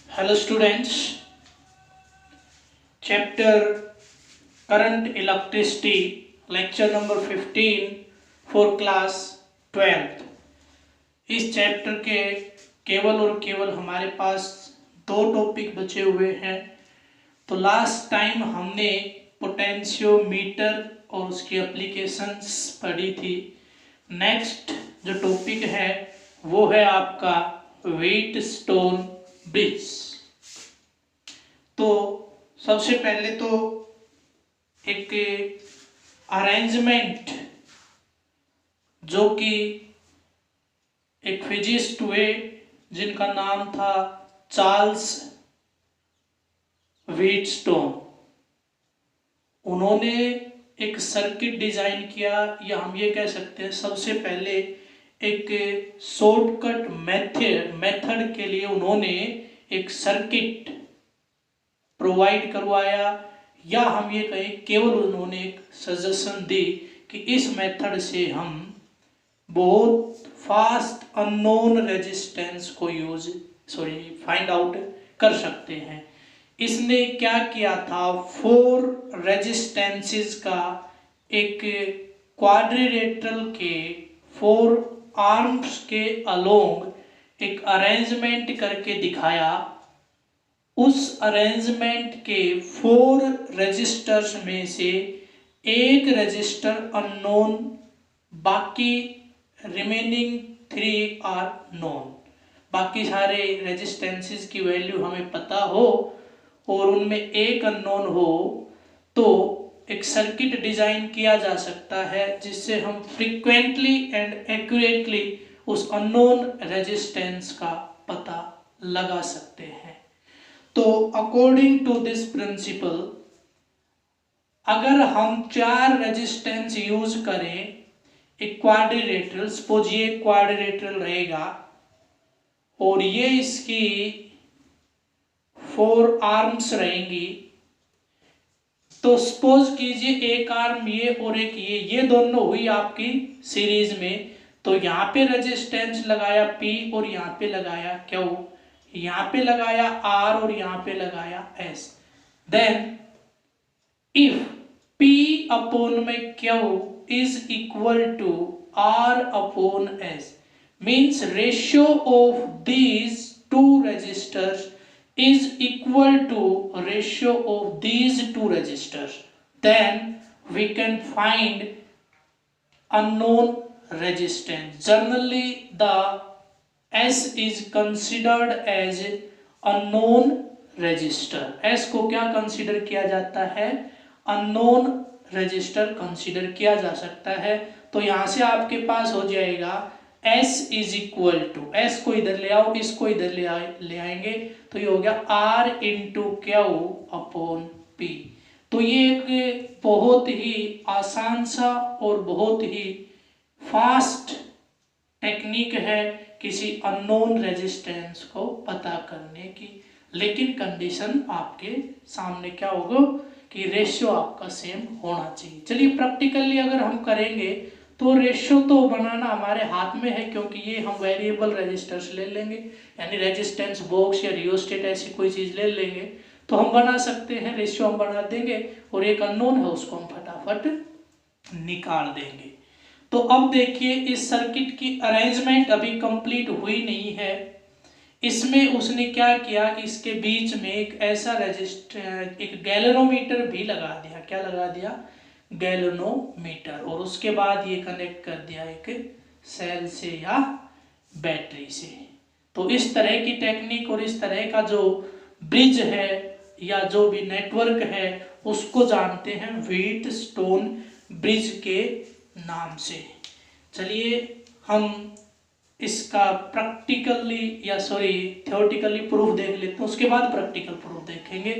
Hello students, chapter current electricity, lecture number 15 for class 12th। इस chapter के केवल और केवल हमारे पास दो टॉपिक बचे हुए हैं। तो लास्ट टाइम हमने पोटेंशियोमीटर और उसकी एप्लीकेशंस पढ़ी थी। नेक्स्ट जो टॉपिक है वो है आपका व्हीटस्टोन ब्रिज। तो सबसे पहले तो एक अरेंजमेंट जो कि एक फिजिस्ट हुए जिनका नाम था चार्ल्स व्हीटस्टोन, उन्होंने एक सर्किट डिजाइन किया, या हम ये कह सकते हैं सबसे पहले एक शॉर्टकट मेथड के लिए उन्होंने एक सर्किट प्रोवाइड करवाया, या हम ये कहें केवल उन्होंने एक सजेशन दी कि इस मेथड से हम बहुत फास्ट अननोन रेजिस्टेंस को फाइंड आउट कर सकते हैं। इसने क्या किया था, 4 रेजिस्टेंसेस का एक क्वाड्रिलेटरल के 4 आर्म्स के अलोंग एक अरेंजमेंट करके दिखाया। उस अरेंजमेंट के 4 रजिस्टर्स में से एक रजिस्टर अननोन, बाकी रिमेनिंग 3 आर नोन। बाकी सारे रेजिस्टेंसेस की वैल्यू हमें पता हो और उनमें एक अननोन हो तो एक सर्किट डिजाइन किया जा सकता है जिससे हम फ्रीक्वेंटली एंड एक्यूरेटली उस अननोन रेजिस्टेंस का पता लगा सकते हैं। तो अकॉर्डिंग टू दिस प्रिंसिपल, अगर हम 4 रेजिस्टेंस यूज करें एक क्वाड्रिलेटरल, सपोज ये क्वाड्रिलेटरल रहेगा और ये इसकी 4 आर्म्स रहेंगी, तो सपोज कीजिए एक आर्म ये और एक ये दोनों हुई आपकी सीरीज में, तो यहाँ पे रेजिस्टेंस लगाया P और यहाँ पे लगाया Q, यहाँ पे लगाया R और यहाँ पे लगाया S। Then if P upon में Q is equal to R upon S, means ratio of these two resistors is equal to ratio of these two resistors, then we can find unknown resistance. Generally the S is considered as unknown resistor। S को क्या consider किया जाता है, unknown register consider किया जा सकता है। तो यहां से आपके पास हो जाएगा S is equal to, S को इधर ले आओ, इसको इधर ले आएंगे, तो ये हो गया R into Q upon P। तो ये एक बहुत ही आसान सा और बहुत ही फास्ट टेक्निक है किसी अननोन रेजिस्टेंस को पता करने की, लेकिन कंडीशन आपके सामने क्या होगा कि रेशियो आपका सेम होना चाहिए। चलिए प्रैक्टिकली अगर हम करेंगे तो रेशियो तो बनाना हमारे हाथ में है, क्योंकि ये हम वेरिएबल रेजिस्टर्स ले लेंगे, यानी रेजिस्टेंस बॉक्स या रियोस्टेट ऐसी कोई चीज़ ले लेंगे तो हम बना सकते हैं, रेशियो हम बना देंगे और एक अननोन है उसको हम फटाफट निकाल देंगे। तो अब देखिए इस सर्किट की अरेंजमेंट अभी कंप्लीट हुई नहीं है। इसमें उसने क्या किया कि इसके बीच में एक ऐसा रजिस्टर, एक गैल्वेनोमीटर भी लगा दिया। क्या लगा दिया, गैल्वेनोमीटर, और उसके बाद ये कनेक्ट कर दिया एक सेल से या बैटरी से। तो इस तरह की टेक्निक और इस तरह का जो ब्रिज है या जो भी नेटवर्क है उसको जानते हैं व्हीटस्टोन ब्रिज के नाम से। चलिए हम इसका प्रैक्टिकली या थ्योरेटिकली प्रूफ देख लेते हैं, उसके बाद प्रैक्टिकल प्रूफ देखेंगे।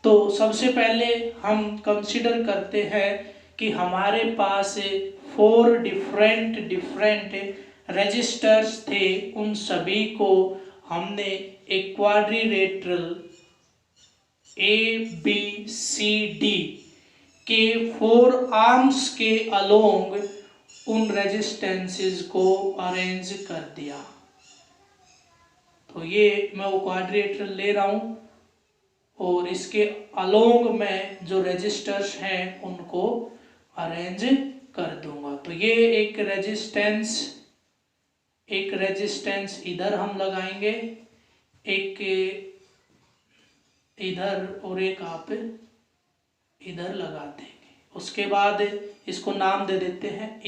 तो सबसे पहले हम कंसीडर करते हैं कि हमारे पास 4 डिफरेंट रेजिस्टर्स थे, उन सभी को हमने एक क्वाड्रिलेटरल ABCD के 4 आर्म्स के अलोंग उन रेजिस्टेंसेस को अरेंज कर दिया। तो ये मैं वो क्वाड्रिलेटरल ले रहा हूँ और इसके अलोंग में जो रेजिस्टर्स हैं उनको अरेंज कर दूंगा। तो ये एक रेजिस्टेंस इधर हम लगाएंगे, एक इधर और एक आप इधर लगा देंगे। उसके बाद इसको नाम दे देते हैं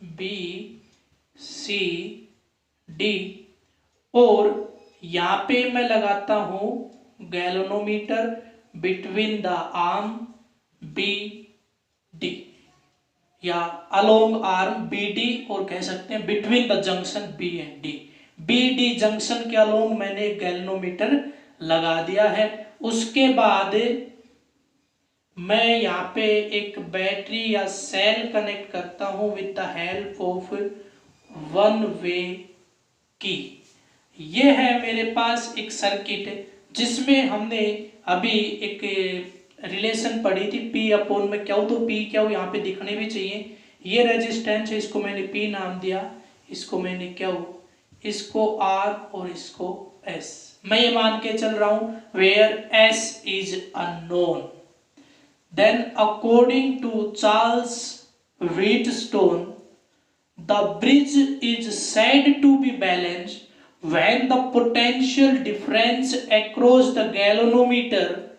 ABCD और यहाँ पे मैं लगाता हूँ galvanometer between the arm BD या अलोंग आर्म BD और कह सकते हैं between the junction B and D। BD junction के अलोंग मैंने एक गैल्वेनोमीटर लगा दिया है। उसके बाद मैं यहाँ पे एक बैटरी या सेल कनेक्ट करता हूँ with the help of one way की। ये है मेरे पास एक सर्किट जिसमें हमने अभी एक रिलेशन पढ़ी थी P/, में क्या हो तो P क्या हो यहाँ पे दिखने भी चाहिए। ये रेजिस्टेंस है, इसको मैंने P नाम दिया, इसको मैंने क्या हो, इसको R और इसको S। मैं ये मान के चल रहा हूं where S is unknown, then according to Charles Wheatstone the bridge is said to be balanced when the potential difference across the galvanometer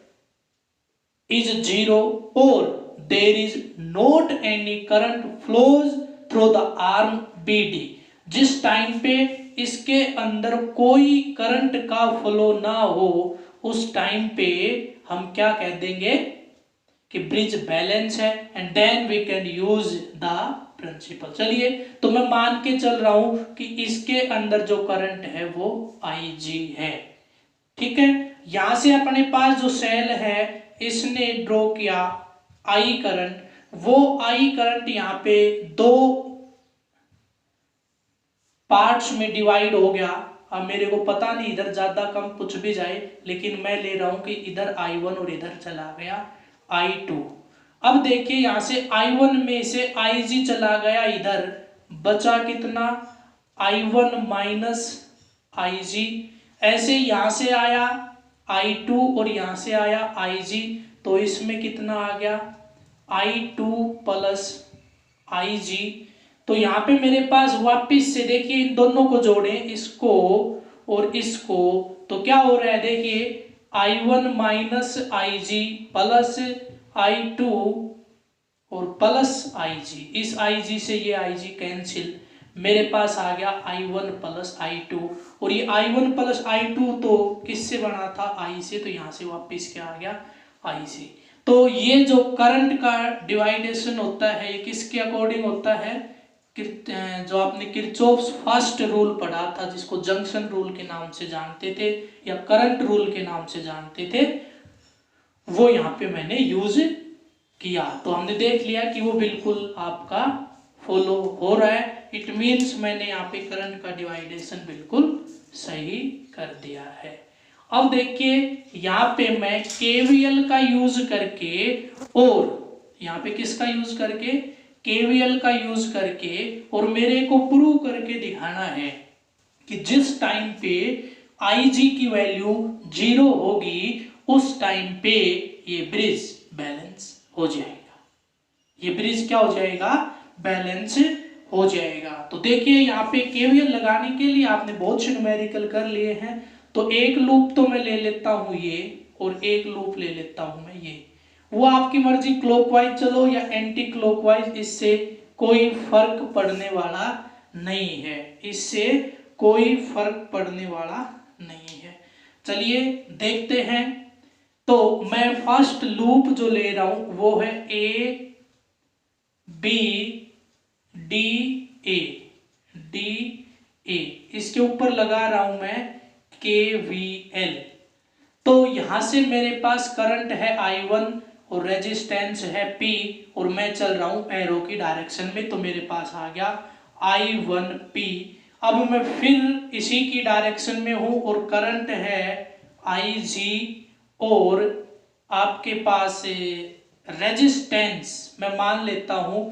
is zero or there is not any current flows through the arm BD। जिस time पे इसके अंदर कोई current का flow ना हो उस time पे हम क्या कह देंगे कि ब्रिज बैलेंस है and then we can use the principle. चलिए तो मैं मान के चल रहा हूं कि इसके अंदर जो करंट है वो IG है। ठीक है, यहां से अपने पास जो सेल है इसने ड्रॉ किया I करंट, वो I करंट यहाँ पे दो पार्ट्स में डिवाइड हो गया। अब मेरे को पता नहीं इधर ज्यादा कम कुछ भी जाए, लेकिन मैं ले रहा हूं कि इधर I1 और इधर चला गया I2। अब देखिए यहां से I1 में से IG चला गया इधर, बचा कितना I1 माइनस IG। ऐसे यहां से आया I2 और यहां से आया IG, तो इसमें कितना आ गया I2 प्लस IG। तो यहाँ पे मेरे पास वापिस से देखिए इन दोनों को जोड़ें, इसको और इसको, तो क्या हो रहा है देखिए I1 minus IG plus I2 और प्लस IG। इस IG से ये IG कैंसिल, मेरे पास आ गया I1 प्लस I2। और ये I1 प्लस I2 तो किससे बना था I से, तो यहाँ से वापिस क्या आ गया I से। तो ये जो करंट का डिवाइडेशन होता है ये किसके अकॉर्डिंग होता है, जो आपने किरचॉफ्स फर्स्ट रूल पढ़ा था जिसको जंक्शन रूल के नाम से जानते थे या करंट रूल के नाम से जानते थे, वो यहाँ पे मैंने यूज किया। तो हमने देख लिया कि वो बिल्कुल आपका फॉलो हो रहा है। इट मीन्स मैंने यहाँ पे करंट का डिवाइडेशन बिल्कुल सही कर दिया है। अब देखिए यहाँ पे मैं KVL का यूज करके और यहाँ पे किसका यूज करके KVL का यूज करके और मेरे को प्रूव करके दिखाना है कि जिस टाइम पे IG की वैल्यू 0 होगी उस टाइम पे ये ब्रिज बैलेंस हो जाएगा। ये ब्रिज क्या हो जाएगा, बैलेंस हो जाएगा। तो देखिए यहाँ पे KVL लगाने के लिए आपने बहुत से न्यूमेरिकल कर लिए हैं, तो एक लूप तो मैं ले लेता हूँ ये और एक लूप ले लेता हूँ मैं ये, वो आपकी मर्जी क्लॉकवाइज चलो या एंटी क्लॉकवाइज, इससे कोई फर्क पड़ने वाला नहीं है, इससे कोई फर्क पड़ने वाला नहीं है। चलिए देखते हैं। तो मैं फर्स्ट लूप जो ले रहा हूं वो है A इसके ऊपर लगा रहा हूं मैं KVL। तो यहां से मेरे पास करंट है I1 और रेजिस्टेंस है P और मैं चल रहा हूं एरो की डायरेक्शन में, तो मेरे पास आ गया I1P। अब मैं फिर इसी की डायरेक्शन में हूं और करंट है IG और आपके पास रेजिस्टेंस मैं मान लेता हूं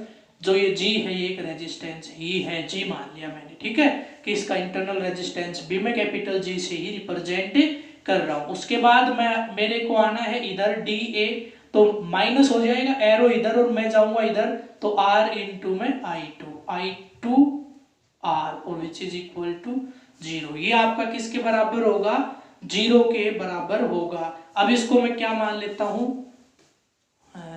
जो ये G है ये एक रेजिस्टेंस ही है, G मान लिया मैंने, ठीक है, कि इसका इंटरनल रेजिस्टेंस भी मैं कैपिटल G से ही रिप्रेजेंट कर रहा हूँ। उसके बाद मेरे को आना है इधर DA, तो माइनस हो जाएगा एरो इधर और मैं जाऊंगा इधर, तो R इंटू में I2 R और विच इज इक्वल टू 0। ये आपका किसके बराबर होगा, 0 के बराबर होगा। अब इसको मैं क्या मान लेता हूं,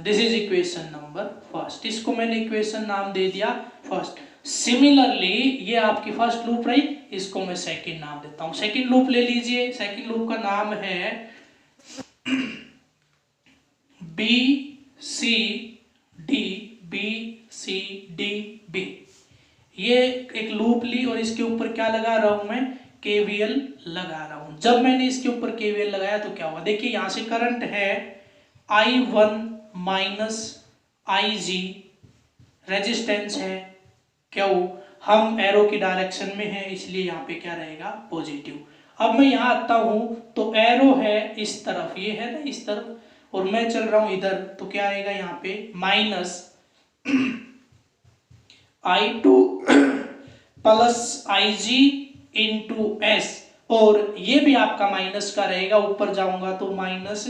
this is equation number first, इसको मैंने इक्वेशन नाम दे दिया फर्स्ट। सिमिलरली ये आपकी फर्स्ट लूप रही, इसको मैं सेकंड नाम देता हूं। सेकंड लूप ले लीजिए, सेकंड लूप का नाम है BCD ये एक लूप ली और इसके ऊपर क्या लगा रहा हूं मैं, KVL लगा रहा हूं। जब मैंने इसके ऊपर KVL लगाया तो क्या हुआ, देखिए यहां से करंट है I1 माइनस IG, रेजिस्टेंस है Q, हम एरो की डायरेक्शन में है इसलिए यहाँ पे क्या रहेगा, पॉजिटिव। अब मैं यहाँ आता हूं तो एरो है इस तरफ, ये है ना इस तरफ, और मैं चल रहा हूं इधर, तो क्या आएगा यहाँ पे minus I2 plus IG into S, और ये भी आपका माइनस का रहेगा, ऊपर जाऊंगा तो माइनस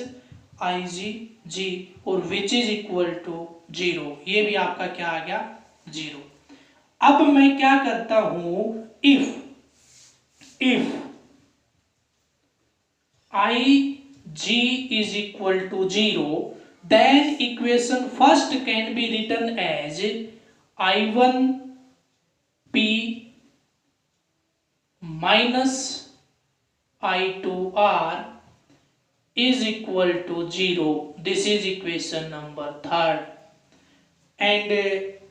IGG और विच इज इक्वल टू 0, ये भी आपका क्या आ गया 0। अब मैं क्या करता हूं, if IG is equal to 0, then equation first can be written as I1P minus I2R is equal to 0. This is equation number third. And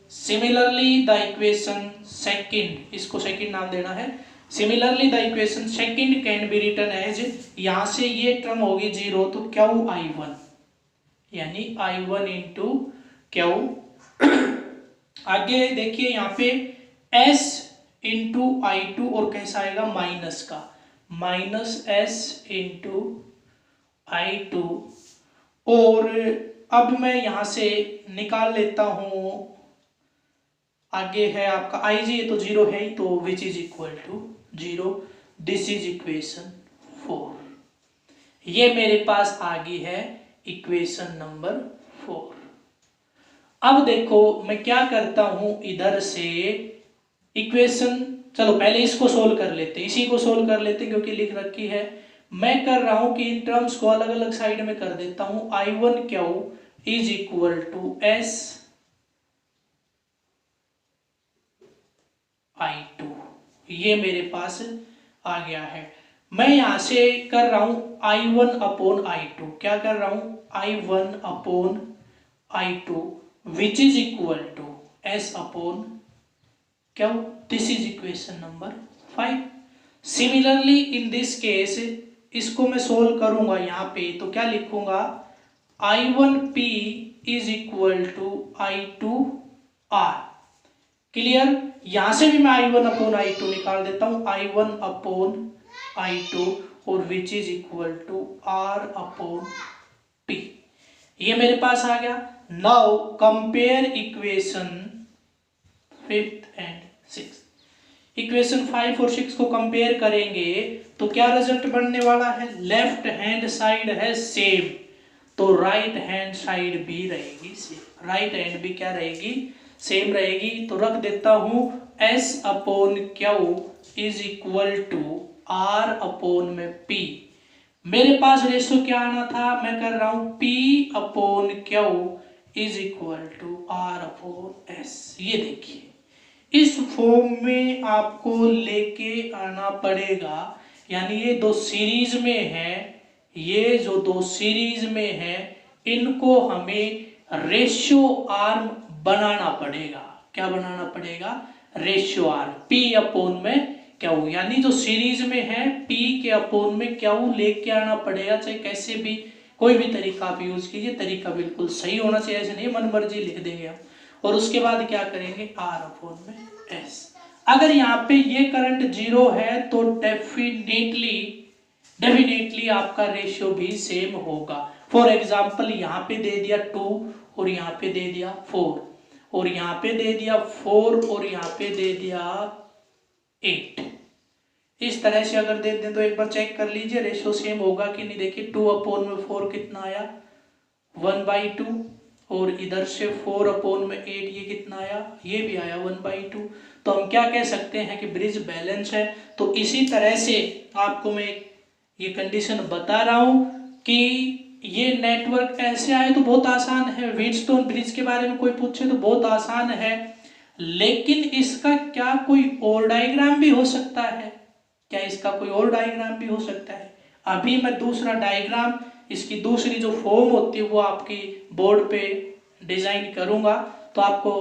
similarly the equation second, इसको second नाम देना है। Similarly the equation second can be written as, यहाँ से ये term होगी 0 तो QI1, यानी I1 इंटू Q। आगे देखिए यहाँ पे S इंटू I2 और कैसा आएगा माइनस का, माइनस S इंटू I2, और अब मैं यहाँ से निकाल लेता हूँ, आगे है आपका IG, ये तो 0 है ही, तो which is equal to 0। This is equation 4, ये मेरे पास आ गई है इक्वेशन नंबर 4। अब देखो मैं क्या करता हूं, इधर से इक्वेशन, चलो पहले इसको सोल्व कर लेते, इसी को सोल्व कर लेते क्योंकि लिख रखी है। मैं कर रहा हूं कि इन टर्म्स को अलग अलग साइड में कर देता हूं। I1Q is equal to S I2, ये मेरे पास आ गया है। मैं यहां से कर रहा हूं I1 अपॉन I2, क्या कर रहा हूं I1 upon I2 which is equal to S upon Q। This is equation number 5। Similarly in this case इसको मैं सोल्व करूंगा यहाँ पे, तो क्या लिखूंगा I1P is equal to I2R। Clear, यहां से भी मैं I1 अपॉन I2 निकाल देता हूं, I1 अपॉन I2 और which is equal to R upon P, ये मेरे पास आ गया। Now compare equation 5th and 6th, equation 5 और 6 को कंपेयर करेंगे तो क्या रिजल्ट बनने वाला है, लेफ्ट हैंड साइड है सेम, तो राइट हैंड साइड भी रहेगी सेम, राइट हैंड भी क्या रहेगी, सेम रहेगी। तो रख देता हूं S upon Q is equal to R upon में P। मेरे पास रेशो क्या आना था, मैं कर रहा हूं P upon Q is equal to R upon S। ये देखिए इस फॉर्म में आपको लेके आना पड़ेगा, यानी ये दो सीरीज में है, ये जो दो सीरीज में है इनको हमें रेशियो आर्म बनाना पड़ेगा। क्या बनाना पड़ेगा, रेशियो आर्म, P अपोन में Q, यानी जो सीरीज में है P के अपोन में Q लेके आना पड़ेगा, चाहे कैसे भी कोई भी तरीका आप यूज कीजिए, तरीका बिल्कुल सही होना चाहिए, ऐसे नहीं मन मर्जी लिख देंगे आप। और उसके बाद क्या करेंगे R अपोन में S। अगर यहाँ पे ये करंट 0 है तो डेफिनेटली आपका रेशियो भी सेम होगा। फॉर एग्जाम्पल यहाँ पे दे दिया 2 और यहाँ पे दे दिया 4, और यहाँ पे दे दिया 4 और यहाँ पे दे दिया 8। इस तरह से अगर दे दें तो एक बार चेक कर लीजिए रेशियो सेम होगा कि नहीं। देखिए 2/4 कितना आया 1/2 और इधर से 4/8 ये कितना आया, ये भी आया 1/2। तो हम क्या कह सकते हैं कि ब्रिज बैलेंस है। तो इसी तरह से आपको मैं ये कंडीशन बता रहा हूं कि ये नेटवर्क ऐसे आए तो बहुत आसान है। व्हीटस्टोन ब्रिज के बारे में कोई पूछे तो बहुत आसान है, लेकिन इसका क्या कोई और डायग्राम भी हो सकता है? क्या इसका कोई और डायग्राम भी हो सकता है? अभी मैं दूसरा डायग्राम, इसकी दूसरी जो फॉर्म होती है वो आपकी बोर्ड पे डिजाइन करूंगा, तो आपको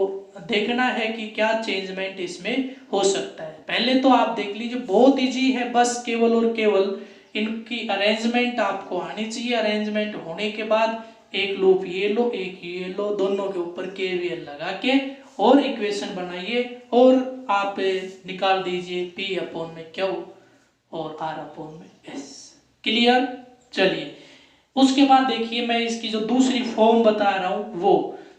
देखना है कि क्या चेंजमेंट इसमें हो सकता है। पहले तो आप देख लीजिए, बहुत इजी है, बस केवल और केवल इनकी अरेंजमेंट आपको आनी चाहिए। अरेंजमेंट होने के बाद एक लूप ये लो, एक ये लो, दोनों के ऊपर केवीएल लगा के और इक्वेशन बनाइए और आप निकाल दीजिए P/Q और R/S। क्लियर? चलिए उसके बाद देखिए मैं इसकी जो दूसरी फॉर्म बता रहा हूं वो,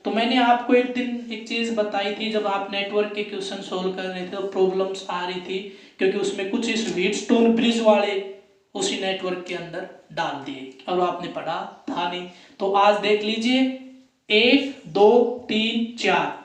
तो मैंने आपको एक दिन एक चीज बताई थी, जब आप नेटवर्क के क्वेश्चन सोल्व कर रहे थे तो प्रॉब्लम्स आ रही थी, क्योंकि उसमें कुछ इस व्हीटस्टोन ब्रिज वाले उसी नेटवर्क के अंदर डाल दिए और आपने पढ़ा था नहीं। तो आज देख लीजिए 1 2 3 4।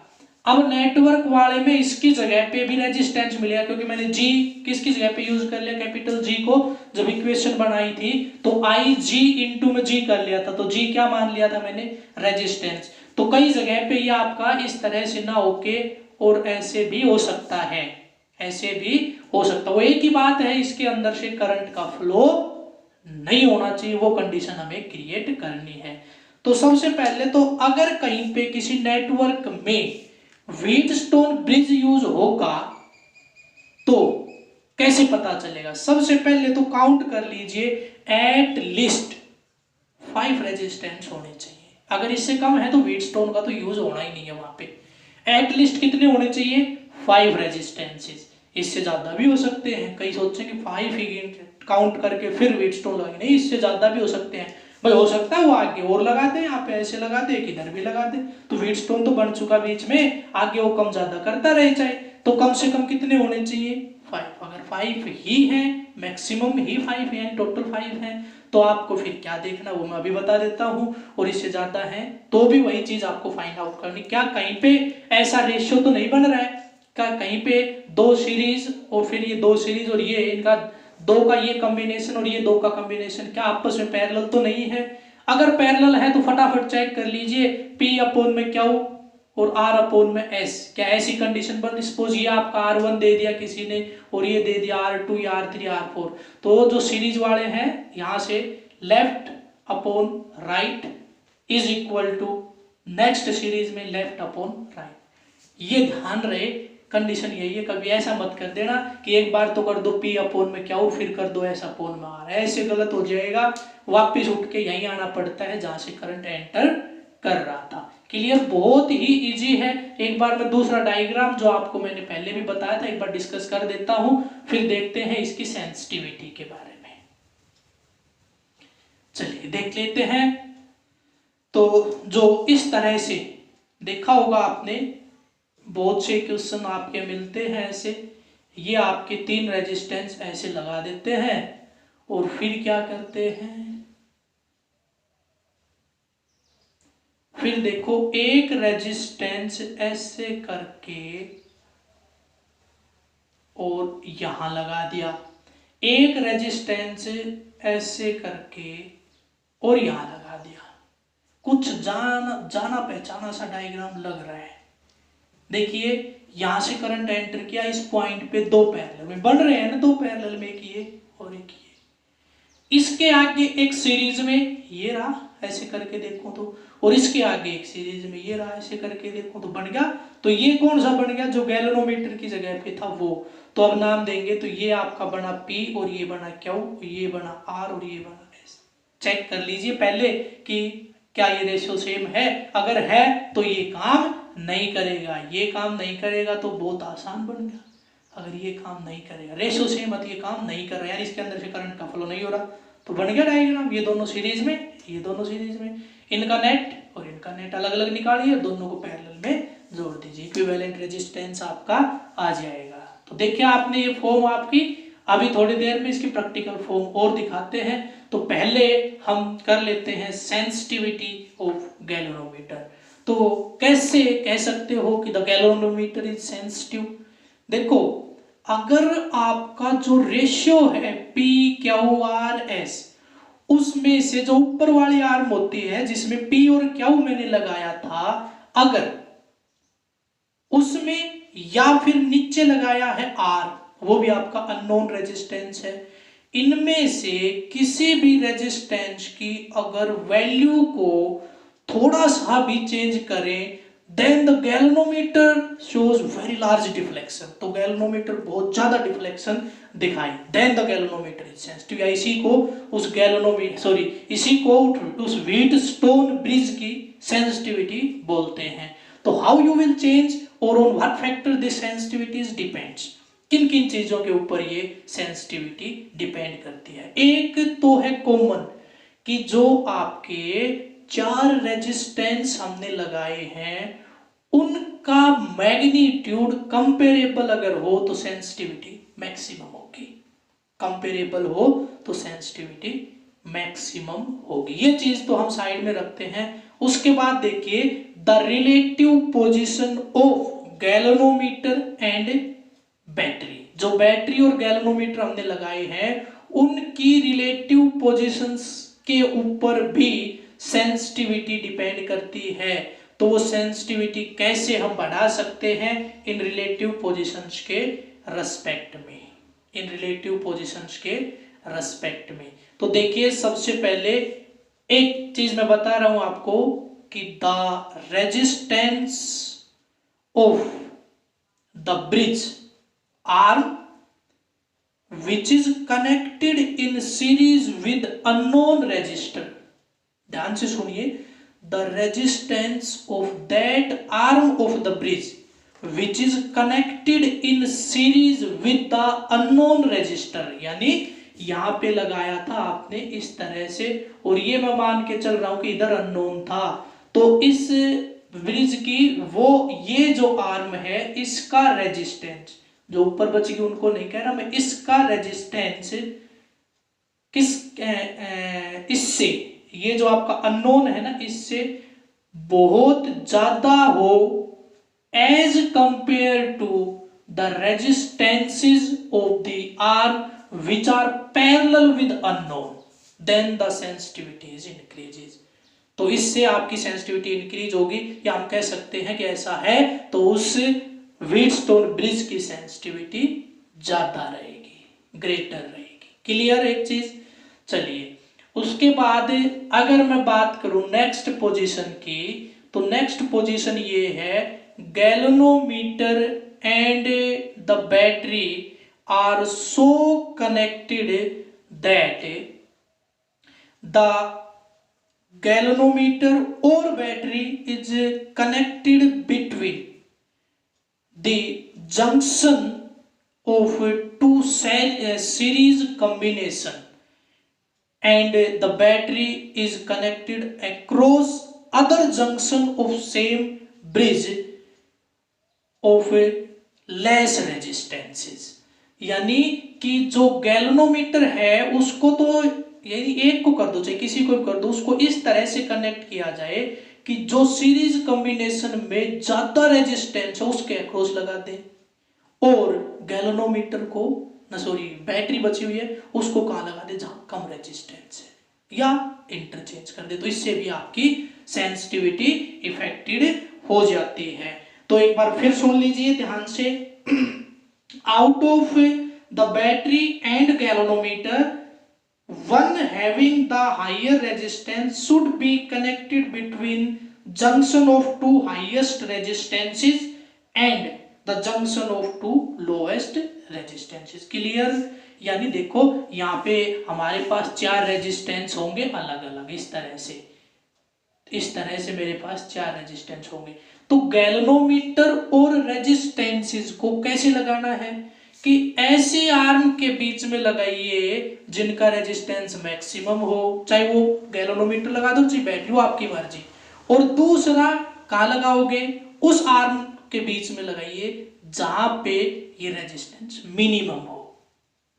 अब नेटवर्क वाले में इसकी जगह पे भी रेजिस्टेंस मिलेगा, क्योंकि मैंने जी किसकी जगह पे यूज कर लिया, कैपिटल जी को। जब इक्वेशन बनाई थी तो आई जी इंटू में जी कर लिया था, तो जी क्या मान लिया था मैंने, रेजिस्टेंस। तो कई जगह पे ये आपका इस तरह से ना होके और ऐसे भी हो सकता है, ऐसे भी हो सकता है। वो एक ही बात है, इसके अंदर से करंट का फ्लो नहीं होना चाहिए, वो कंडीशन हमें क्रिएट करनी है। तो सबसे पहले तो अगर कहीं पे किसी नेटवर्क में व्हीटस्टोन ब्रिज यूज होगा तो कैसे पता चलेगा? सबसे पहले तो काउंट कर लीजिए, एट लीस्ट 5 रेजिस्टेंस होने चाहिए। अगर इससे कम है तो व्हीटस्टोन का तो यूज होना ही नहीं है वहां पे। एट लीस्ट कितने होने चाहिए? 5 रेजिस्टेंसेस। इससे ज्यादा भी हो सकते हैं, कई सोचते हैं कि 5 ही काउंट करके फिर व्हीटस्टोन लगे, नहीं, इससे ज्यादा भी हो सकते हैं। भाई हो सकता है वो आगे और लगा दे, यहाँ पे ऐसे लगा दे, किधर भी लगा दे, तो व्हीटस्टोन तो बन चुका बीच में, आगे वो कम ज्यादा करता रहे चाहे। तो कम से कम कितने होने चाहिए? 5। अगर 5 ही है, मैक्सिमम ही 5 है, टोटल 5 है, तो आपको फिर क्या देखना वो मैं अभी बता देता हूं। और इससे ज्यादा है तो भी वही चीज आपको फाइंड आउट करनी। क्या कहीं पे ऐसा रेशियो तो नहीं बन रहा है? क्या कहीं पे 2 सीरीज और फिर ये 2 सीरीज और ये इनका 2 का ये कॉम्बिनेशन और ये 2 का कॉम्बिनेशन क्या आपस में पैरेलल तो नहीं है? अगर पैरेलल है तो फटाफट चेक कर लीजिए, P/Q और R/S। क्या ऐसी कंडीशन पर, सपोज ये आपका R1 दे दिया किसी ने और ये दे दिया R2 या R3 R4, तो जो सीरीज वाले हैं यहां से left upon right is equal to next series में लेफ्ट अपॉन राइट। ये ध्यान रहे, कंडीशन यही है। कभी ऐसा मत कर देना कि एक बार तो कर दो P/Q फिर कर दो S/R, ऐसे गलत हो जाएगा, वापिस उठ के यहीं आना पड़ता है जहां से करंट एंटर कर रहा था। क्लियर? बहुत ही इजी है। एक बार मैं दूसरा डायग्राम जो आपको मैंने पहले भी बताया था एक बार डिस्कस कर देता हूं, फिर देखते हैं इसकी सेंसिटिविटी के बारे में। चलिए देख लेते हैं। तो जो इस तरह से देखा होगा आपने, बहुत से क्वेश्चन आपके मिलते हैं ऐसे, ये आपके 3 रेजिस्टेंस ऐसे लगा देते हैं और फिर क्या करते हैं, फिर देखो एक रेजिस्टेंस ऐसे करके और यहां लगा दिया, एक रेजिस्टेंस ऐसे करके और यहां लगा दिया। कुछ जाना पहचाना सा डायग्राम लग रहा है। देखिए यहां से करंट एंटर किया, इस पॉइंट पे 2 पैरेलल में बन रहे हैं ना, 2 पैरेलल में, एक ये और एक ये। इसके आगे एक सीरीज में ये रहा, ऐसे करके देखो तो, और इसके आगे एक सीरीज में ये रहा, ऐसे करके देखो तो बन गया। तो ये कौन सा बन गया? जो गैल्वेनोमीटर की जगह पे था वो। तो अब नाम देंगे, तो ये आपका बना P और ये बना Q, ये बना R और ये बना S। चेक कर लीजिए पहले कि क्या ये रेशियो सेम है। अगर है तो ये काम नहीं करेगा, ये काम नहीं करेगा तो बहुत आसान बन गया। अगर ये काम नहीं करेगा, रेशियो सेम है तो ये काम नहीं कर रहा है, यानी इसके अंदर से करंट का फ्लो नहीं हो रहा, तो बन गया डायग्राम। ये दोनों सीरीज में, ये दोनों सीरीज में, इनका नेट और इनका नेट अलग अलग निकालिए, दोनों को पैरेलल में जोड़ दीजिए, इक्विवेलेंट रेजिस्टेंस आपका आ जाएगा। तो देखिए आपने ये फॉर्म आपकी, अभी थोड़ी देर में इसकी प्रैक्टिकल फॉर्म और दिखाते हैं। तो पहले हम कर लेते हैं सेंसिटिविटी ऑफ गैल्वेनोमीटर। तो कैसे कह सकते हो कि द गैल्वेनोमीटर इज सेंसिटिव? देखो, अगर आपका जो रेशियो है PQRS, उसमें से जो ऊपर वाली आर्म होती है जिसमें P और Q मैंने लगाया था, अगर उसमें या फिर नीचे लगाया है R, वो भी आपका अननोन रेजिस्टेंस है, इनमें से किसी भी रेजिस्टेंस की अगर वैल्यू को थोड़ा सा भी चेंज करें, then the galvanometer shows very large deflection। तो गैल्वेनोमीटर बहुत ज्यादा डिफ्लेक्शन दिखाई, then the galvanometer is sensitive। या इसी को उस इसी को उस व्हीटस्टोन ब्रिज की सेंसिटिविटी बोलते हैं। तो हाउ यू विल चेंज और on what factor this sensitivity depends, किन किन चीजों के ऊपर ये सेंसिटिविटी डिपेंड करती है। एक तो है कॉमन, कि जो आपके 4 रेजिस्टेंस हमने लगाए हैं उनका मैग्नीट्यूड कंपेरेबल अगर हो तो सेंसिटिविटी मैक्सिमम होगी, कंपेरेबल हो तो सेंसिटिविटी मैक्सिमम होगी। ये चीज तो हम साइड में रखते हैं। उसके बाद देखिए the relative position of galvanometer and battery. जो बैटरी और गैल्वेनोमीटर हमने लगाए हैं उनकी रिलेटिव पोजीशंस के ऊपर भी सेंसिटिविटी डिपेंड करती है। तो वो सेंसिटिविटी कैसे हम बढ़ा सकते हैं? इन रिलेटिव पोजीशंस के रेस्पेक्ट में, इन रिलेटिव पोजीशंस के रेस्पेक्ट में। तो देखिए सबसे पहले एक चीज मैं बता रहा हूं आपको कि the resistance of the bridge arm which is connected in series with unknown resistor। ध्यान से सुनिए, the resistance of that arm of the bridge which is connected in series with the unknown resistor, यानी यहां पे लगाया था आपने इस तरह से, और ये मैं मान के चल रहा हूं कि इधर अननोन था, तो इस ब्रिज की वो ये जो आर्म है इसका रेजिस्टेंस, जो ऊपर बची उनको नहीं कह रहा मैं, इसका रेजिस्टेंस किस इससे, ये जो आपका अननोन है ना, इससे बहुत ज्यादा हो as compare to the resistances of the arm which are parallel with unknown, then the sensitivity is increases. तो इससे आपकी सेंसिटिविटी इंक्रीज होगी, या हम कह सकते हैं कि ऐसा है तो उस व्हीटस्टोन ब्रिज की सेंसिटिविटी ज्यादा रहेगी, ग्रेटर रहेगी। क्लियर एक चीज। चलिए उसके बाद अगर मैं बात करूं नेक्स्ट पोजीशन की, तो नेक्स्ट पोजीशन ये है galvanometer and the battery are so connected that the galvanometer और battery is connected between the junction of two series combination, and the battery is connected across other junction of same bridge of less resistances। यानी कि जो galvanometer है उसको तो यानी एक को कर दो चाहे किसी को कर दो, उसको इस तरह से कनेक्ट किया जाए कि जो सीरीज कॉम्बिनेशन में ज्यादा रेजिस्टेंस है उसके अक्रॉस लगा दे, और गैल्वेनोमीटर को बैटरी बची हुई है उसको कहां लगा दे जहां कम रेजिस्टेंस है, या इंटरचेंज कर दे। तो इससे भी आपकी सेंसिटिविटी इफेक्टेड हो जाती है। तो एक बार फिर सुन लीजिए ध्यान से, out of the battery and galvanometer, one having the higher resistance should be connected between junction of two highest resistances and the junction of two lowest resistances। Clear? यानी देखो यहाँ पे हमारे पास 4 रेजिस्टेंस होंगे अलग अलग, इस तरह से मेरे पास 4 रेजिस्टेंस होंगे। तो गैल्वेनोमीटर और रेजिस्टेंसेस को कैसे लगाना है कि ऐसे आर्म के बीच में लगाइए जिनका रेजिस्टेंस मैक्सिमम हो, चाहे वो गैल्वेनोमीटर लगा दो चाहे बैटरी हो, आपकी मर्जी। और दूसरा कहाँ लगाओगे? उस आर्म के बीच में लगाइए जहां पे ये रेजिस्टेंस मिनिमम हो,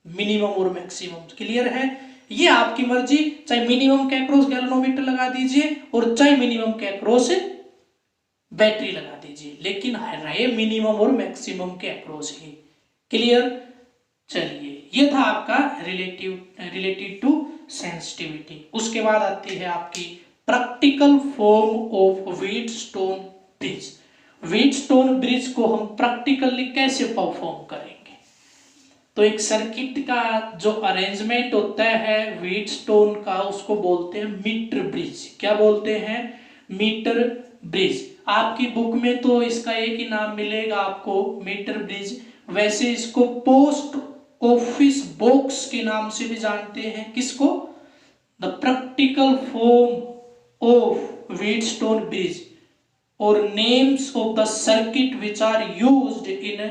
मिनिमम और मैक्सिमम। क्लियर है? ये आपकी मर्जी, चाहे मिनिमम के अक्रॉस गैल्वेनोमीटर लगा दीजिए और चाहे मिनिमम के अक्रॉस बैटरी लगा दीजिए, लेकिन रहे मिनिमम और मैक्सिमम के अक्रॉस ही। क्लियर? चलिए, ये था आपका रिलेटेड टू सेंसिटिविटी। उसके बाद आती है आपकी practical form of Wheatstone bridge. Wheatstone bridge को हम प्रैक्टिकली कैसे परफॉर्म करेंगे? तो एक सर्किट का जो अरेंजमेंट होता है व्हीटस्टोन का, उसको बोलते हैं मीटर ब्रिज। क्या बोलते हैं? Metre bridge. आपकी बुक में तो इसका एक ही नाम मिलेगा आपको, मीटर ब्रिज। वैसे इसको पोस्ट ऑफिस बॉक्स के नाम से भी जानते हैं। किसको? The practical form of Wheatstone bridge और names of the circuit which are used in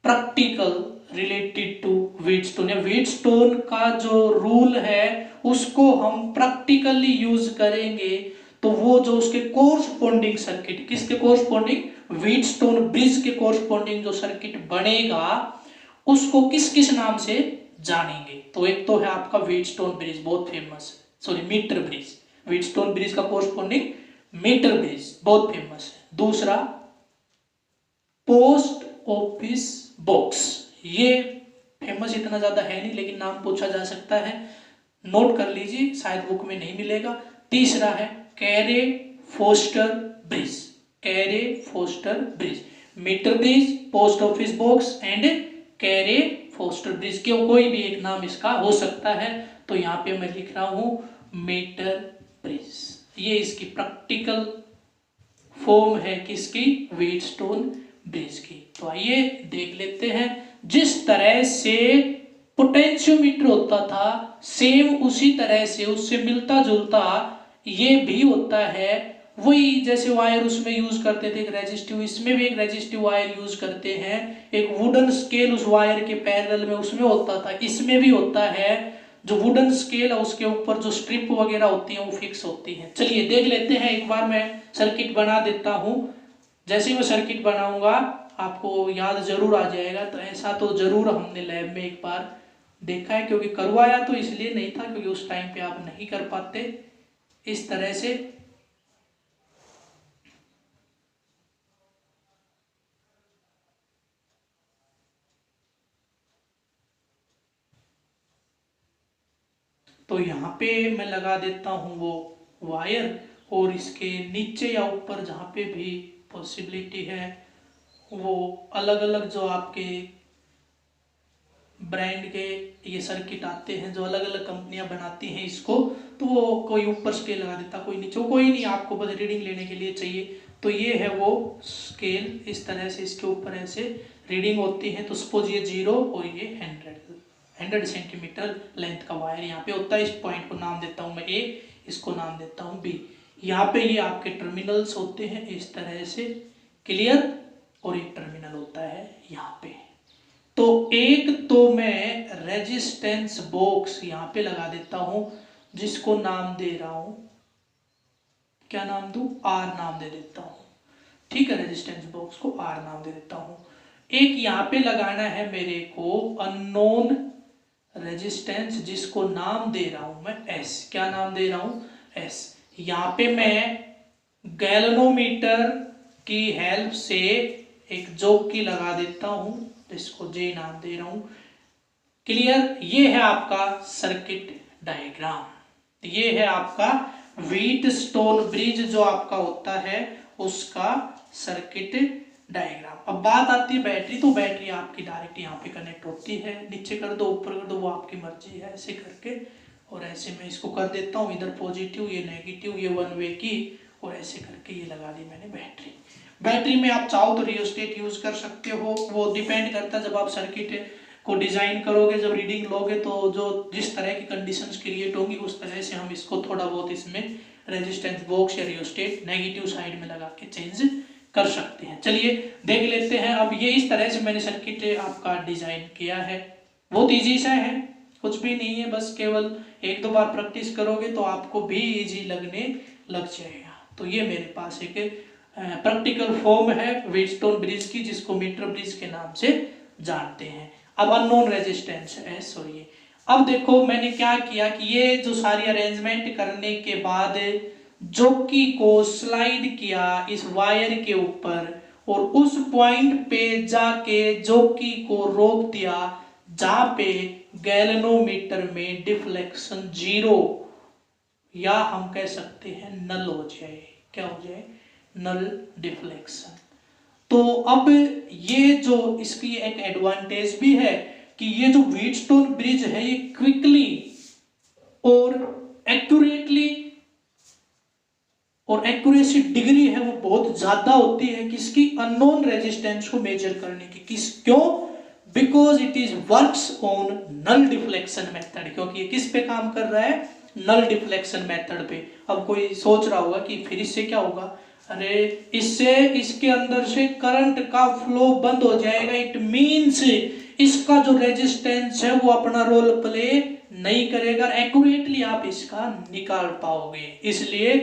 practical related to Wheatstone. या व्हीटस्टोन का जो रूल है उसको हम प्रैक्टिकली यूज करेंगे, तो वो जो उसके कोरस्पोंडिंग सर्किट, किसके कोरस्पोंडिंग? व्हीटस्टोन ब्रिज के कोरस्पोंडिंग जो सर्किट बनेगा उसको किस किस नाम से जानेंगे? तो एक तो है आपका व्हीटस्टोन ब्रिज, बहुत famous, sorry meter bridge. Wheatstone bridge का कोरस्पोंडिंग मीटर ब्रिज, बहुत फेमस है। दूसरा पोस्ट ऑफिस बॉक्स, ये फेमस इतना ज्यादा है नहीं, लेकिन नाम पूछा जा सकता है, नोट कर लीजिए, शायद बुक में नहीं मिलेगा। तीसरा है Carey Foster bridge. Carey Foster bridge, meter bridge, post office box and Carey Foster bridge के कोई भी एक नाम इसका हो सकता है। तो यहाँ पे मैं लिख रहा हूं मीटर ब्रिज। ये इसकी प्रैक्टिकल फॉर्म है, किसकी? व्हीटस्टोन ब्रिज की। तो आइए देख लेते हैं। जिस तरह से पोटेंशियोमीटर होता था, सेम उसी तरह से उससे मिलता जुलता ये भी होता है। वही जैसे वायर उसमें यूज करते थे एक रेजिस्टिव, इसमें भी एक रेजिस्टिव वायर यूज करते हैं। एक वुडन स्केल उस वायर के पैरेलल में उसमें होता था, इसमें भी होता है। जो वुडन स्केल है उसके ऊपर जो स्ट्रिप वगैरह होती है वो फिक्स होती है। चलिए देख लेते हैं, एक बार मैं सर्किट बना देता हूं। जैसे ही मैं सर्किट बनाऊंगा आपको याद जरूर आ जाएगा। तो ऐसा तो जरूर हमने लैब में एक बार देखा है, क्योंकि करवाया तो इसलिए नहीं था क्योंकि उस टाइम पे आप नहीं कर पाते इस तरह से। तो यहाँ पे मैं लगा देता हूँ वो वायर, और इसके नीचे या ऊपर जहाँ पे भी पॉसिबिलिटी है वो अलग अलग जो आपके ब्रांड के ये सर्किट आते हैं, जो अलग अलग कंपनियां बनाती हैं इसको, तो वो कोई ऊपर स्केल लगा देता, कोई नीचे, कोई नहीं, आपको बस रीडिंग लेने के लिए चाहिए। तो ये है वो स्केल, इस तरह से इसके ऊपर ऐसे रीडिंग होती है। तो सपोज ये 0 और ये 100 सेंटीमीटर लेंथ का वायर यहाँ पे होता है। इस पॉइंट को नाम देता हूँ मैं A, इसको नाम देता हूँ B। यहाँ पे ये आपके टर्मिनल्स होते हैं इस तरह से। क्लियर? और एक टर्मिनल होता है यहाँ पे। तो एक तो मैं रेजिस्टेंस बॉक्स यहाँ पे लगा देता हूं, जिसको नाम दे रहा हूं, क्या नाम दूं? R नाम दे देता हूं। ठीक है, रेजिस्टेंस बॉक्स को R नाम दे देता हूं। एक यहाँ पे लगाना है मेरे को अननोन रेजिस्टेंस, जिसको नाम दे रहा हूं मैं S। क्या नाम दे रहा हूं? S। यहाँ पे मैं गैल्वेनोमीटर की हेल्प से एक जॉकी लगा देता हूं, इसको J नाम दे रहा हूं। क्लियर? ये है आपका सर्किट डायग्राम। ये है आपका व्हीटस्टोन ब्रिज जो आपका होता है उसका सर्किट डायग्राम। अब बात आती है बैटरी। तो बैटरी आपकी डायरेक्ट यहाँ पे कनेक्ट होती है, नीचे कर दो ऊपर कर दो वो आपकी मर्जी है, ऐसे करके। और ऐसे मैं इसको कर देता हूँ, इधर पॉजिटिव ये नेगेटिव, ये वन वे की, और ऐसे करके ये लगा दी मैंने बैटरी। बैटरी में आप चाहो तो रियोस्टेट यूज कर सकते हो, वो डिपेंड करता है जब आप सर्किट को डिजाइन करोगे, जब रीडिंग लोगे तो जो जिस तरह की कंडीशंस क्रिएट होंगी उस तरह से हम इसको थोड़ा बहुत इसमें रेजिस्टेंस बॉक्स या रियोस्टेट नेगेटिव साइड में लगा के चेंज कर सकते हैं। चलिए देख लेते हैं। अब ये इस तरह से मैंने सर्किट आपका डिजाइन किया है, बहुत ईजी सा है, कुछ भी नहीं है, बस केवल एक दो बार प्रैक्टिस करोगे तो आपको भी ईजी लगने लग जाएगा। तो ये मेरे पास एक प्रैक्टिकल फॉर्म है व्हीटस्टोन ब्रिज की, जिसको मीटर ब्रिज के नाम से जानते हैं। अब अननोन रेजिस्टेंस एस होइए। अब देखो मैंने क्या किया कि ये जो सारी अरेंजमेंट करने के बाद जॉकी को स्लाइड किया इस वायर के ऊपर और उस पॉइंट पे जाके जॉकी को रोक दिया जहां पे गैल्वेनोमीटर में डिफ्लेक्शन 0 या हम कह सकते हैं नल हो जाए। क्या हो जाए? Null deflection. तो अब ये जो इसकी एक एडवांटेज भी है कि ये जो व्हीटस्टोन ब्रिज है ये क्विकली और एक्यूरेटली और एक्यूरेसी डिग्री है वो बहुत ज्यादा होती है किसकी? अननोन रेजिस्टेंस को मेजर करने की। क्यों? Because it is works on null deflection method. क्योंकि ये किस पे काम कर रहा है? नल डिफ्लेक्शन मेथड पे। अब कोई सोच रहा होगा कि फिर इससे क्या होगा? अरे इससे इसके अंदर से करंट का फ्लो बंद हो जाएगा। इट मींस इसका जो रेजिस्टेंस है वो अपना रोल प्ले नहीं करेगा, एक्यूरेटली आप इसका निकाल पाओगे। इसलिए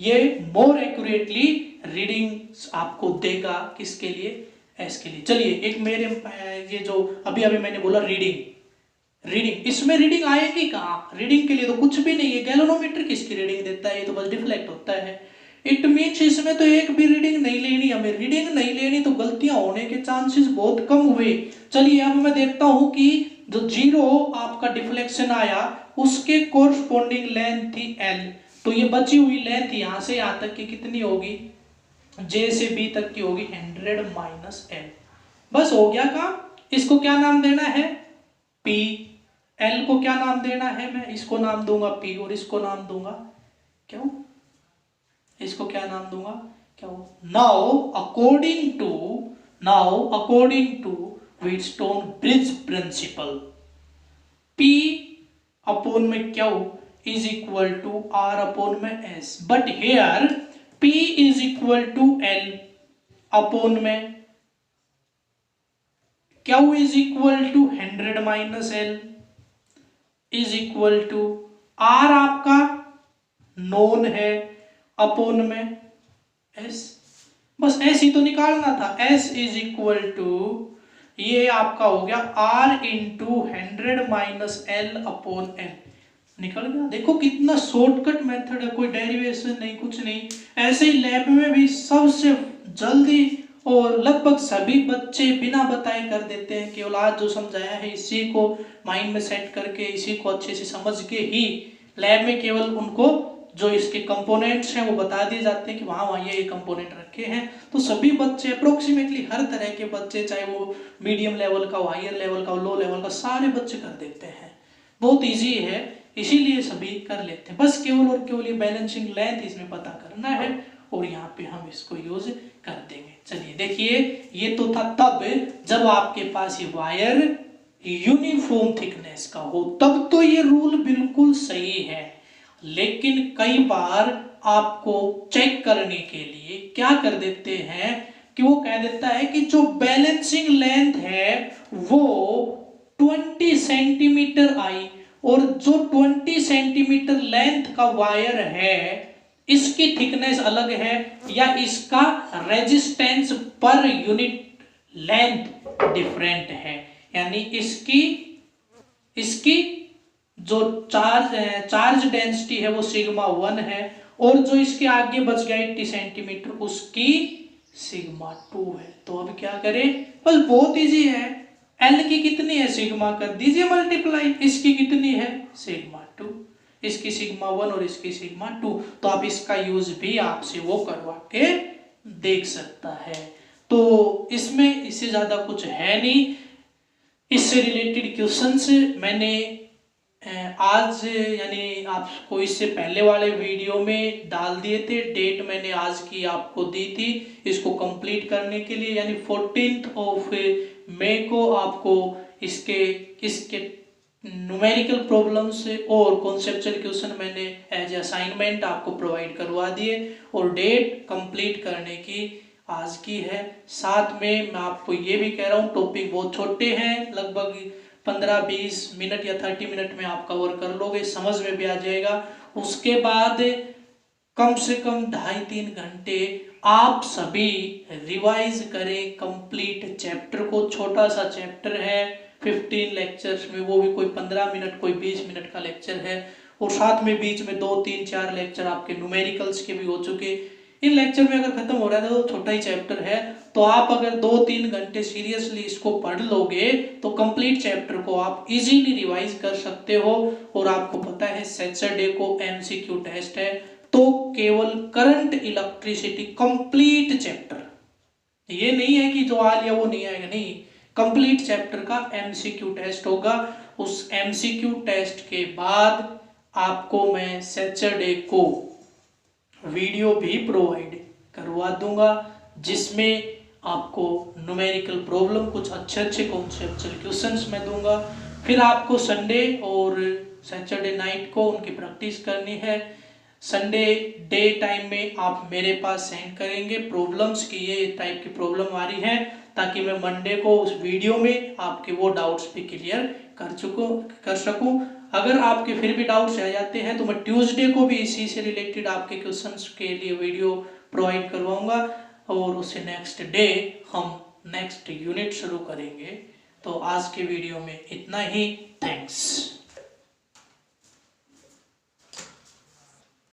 ये मोर एक्यूरेटली रीडिंग्स आपको देगा। किसके लिए? एस के लिए। चलिए एक मेरे ये जो अभी मैंने बोला रीडिंग इसमें रीडिंग आएगी कहाँ? रीडिंग के लिए तो कुछ भी नहीं है। गैल्वेनोमीटर किसकी रीडिंग देता है? ये तो बस डिफ्लेक्ट होता है। इट मीन्स इसमें तो एक भी रीडिंग नहीं लेनी। हमें रीडिंग नहीं लेनी तो गलतियां होने के चांसेस बहुत कम हुए। चलिए अब मैं देखता हूं कि जो 0 आपका डिफ्लेक्शन आया उसके कोरस्पोंडिंग लेंथ थी L। तो ये बची हुई लेंथ यहां से यहां तक की कितनी होगी? J से B तक की होगी 100 माइनस L। बस हो गया काम। इसको क्या नाम देना है? P। L को क्या नाम देना है? मैं इसको नाम दूंगा P और इसको नाम दूंगा क्यों? इसको क्या नाम दूंगा? क्या हो? Now according to Wheatstone bridge principle P upon में क्या is equal to R upon में S। But here P is equal to L upon में क्या is equal to 100 minus L is equal to R आपका known है upon में S। बस S ही तो निकालना था। S इज इक्वल टू ये आपका हो गया R into 100 minus L upon L। निकल गया। देखो कितना शॉर्टकट मेथड है, कोई डेरिवेशन नहीं, कुछ नहीं। ऐसे ही लैब में भी सबसे जल्दी और लगभग सभी बच्चे बिना बताए कर देते हैं। केवल आज जो समझाया है इसी को माइंड में सेट करके इसी को अच्छे से समझ के ही लैब में केवल उनको जो इसके कंपोनेंट्स हैं वो बता दिए जाते हैं कि वहाँ वहाँ ये कंपोनेंट रखे हैं। तो सभी बच्चे अप्रोक्सीमेटली हर तरह के बच्चे, चाहे वो मीडियम लेवल का हो, हायर लेवल का हो, लो लेवल का, सारे बच्चे कर देते हैं। बहुत ईजी है, इसीलिए सभी कर लेते हैं। बस केवल और केवल ये बैलेंसिंग लेंथ इसमें पता करना है और यहाँ पे हम इसको यूज कर देंगे। चलिए देखिए, ये तो था तब जब आपके पास ये वायर यूनिफॉर्म थिकनेस का हो, तब तो ये रूल बिल्कुल सही है। लेकिन कई बार आपको चेक करने के लिए क्या कर देते हैं कि वो कह देता है कि जो बैलेंसिंग लेंथ है वो 20 सेंटीमीटर आई और जो 20 सेंटीमीटर लेंथ का वायर है इसकी थिकनेस अलग है या इसका resistance per unit length different है। यानी इसकी जो चार्ज डेंसिटी है वो सिग्मा 1 है और जो इसके आगे बच गया 80 सेंटीमीटर उसकी सिग्मा 2 है। तो अब क्या करें? बस बहुत इजी है। L की कितनी है? सिग्मा कर दीजिए मल्टीप्लाई। इसकी कितनी है? सिग्मा 2। इसकी सिग्मा 1 और इसकी सिग्मा 2। तो आप इसका यूज भी आपसे वो करवा के देख सकता है। तो इसमें इससे ज्यादा कुछ है नहीं। इससे रिलेटेड क्वेश्चंस मैंने आज यानी आपको इससे पहले वाले वीडियो में डाल दिए थे। डेट मैंने आज की आपको दी थी इसको कंप्लीट करने के लिए, यानी 14 मई को आपको इसके न्यूमेरिकल प्रॉब्लम्स और कॉन्सेप्चुअल क्वेश्चन मैंने एज असाइनमेंट आपको प्रोवाइड करवा दिए और डेट कंप्लीट करने की आज की है। साथ में मैं आपको ये भी कह रहा हूँ टॉपिक बहुत छोटे हैं, लगभग 15-20 मिनट या 30 मिनट में आप कवर कर लोगे, समझ में भी आ जाएगा। उसके बाद कम से कम 2.5-3 घंटे आप सभी रिवाइज करें कंप्लीट चैप्टर को। छोटा सा चैप्टर है 15 लेक्चर्स में, वो भी कोई 15 मिनट कोई 20 मिनट का लेक्चर है, और साथ में बीच में 2-3-4 लेक्चर आपके न्यूमेरिकल्स के भी हो चुके। इन लेक्चर में अगर खत्म हो रहा है तो छोटा ही चैप्टर है, तो आप अगर 2-3 घंटे सीरियसली इसको पढ़ लोगे तो कंप्लीट चैप्टर को आप इजीली रिवाइज कर सकते हो। और आपको पता है सैटरडे को एमसीक्यू टेस्ट है, तो केवल करंट इलेक्ट्रिसिटी कंप्लीट चैप्टर, ये नहीं है कि जो आ लिया वो नहीं आएगा, नहीं, कंप्लीट चैप्टर का एमसीक्यू टेस्ट होगा। उस एमसीक्यू टेस्ट के बाद आपको मैं सैटरडे को वीडियो भी प्रोवाइड करवा दूंगा, जिसमें आपको न्यूमेरिकल प्रॉब्लम, कुछ अच्छे कॉन्सेप्चुअल क्वेश्चंस मैं दूंगा। फिर आपको संडे और सैटरडे नाइट को उनकी प्रैक्टिस करनी है। संडे डे टाइम में आप मेरे पास सेंड करेंगे प्रॉब्लम्स की ये टाइप की प्रॉब्लम आ रही है, ताकि मैं मंडे को उस वीडियो में आपके वो डाउट्स भी क्लियर कर सकूं। अगर आपके फिर भी डाउट्स आ जाते हैं तो मैं ट्यूसडे को भी इसी से रिलेटेड आपके क्वेश्चंस के लिए वीडियो प्रोवाइड करवाऊंगा, और उससे नेक्स्ट डे हम नेक्स्ट यूनिट शुरू करेंगे। तो आज के वीडियो में इतना ही। थैंक्स।